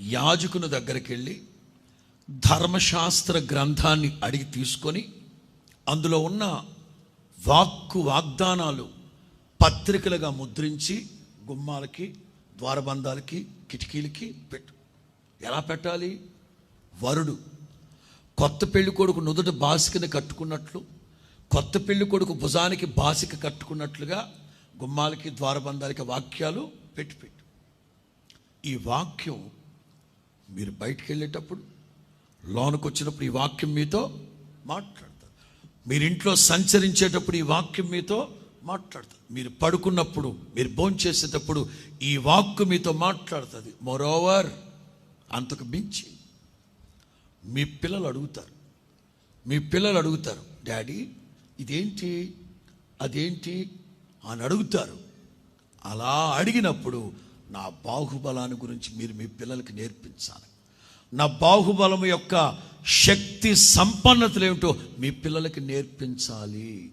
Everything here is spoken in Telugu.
యాజకుని దగ్గరికి వెళ్ళి ధర్మశాస్త్ర గ్రంథాన్ని అడిగి తీసుకొని అందులో ఉన్న వాగ్దానాలు పత్రికలుగా ముద్రించి గుమ్మాలకి, ద్వారబంధాలకి, కిటికీలకి పెట్టు. ఎలా పెట్టాలి? వరుడు కొత్త పెళ్లి కొడుకు నుదుట బాసికని కట్టుకున్నట్లు, కొత్త పెళ్లి కొడుకు భుజానికి బాసిక కట్టుకున్నట్లుగా గుమ్మాలకి, ద్వారబంధాలకి వాక్యాలు పెట్టు. ఈ వాక్యం మీరు బయటికి వెళ్ళేటప్పుడు, లోనికి వచ్చినప్పుడు ఈ వాక్యం మీతో మాట్లాడతారు. మీరు ఇంట్లో సంచరించేటప్పుడు ఈ వాక్యం మీతో మాట్లాడుతుంది. మీరు పడుకున్నప్పుడు, మీరు భోంచేసేటప్పుడు ఈ వాక్కు మీతో మాట్లాడుతుంది. మోరోవర్, అంతకు మించి మీ పిల్లలు అడుగుతారు, డాడీ ఇదేంటి, అదేంటి అని అడుగుతారు. అలా అడిగినప్పుడు నా బాహుబలాన్ని గురించి మీరు మీ పిల్లలకి నేర్పించాలి. నా బాహుబలం యొక్క శక్తి సంపన్నతలు ఏమిటో మీ పిల్లలకి నేర్పించాలి.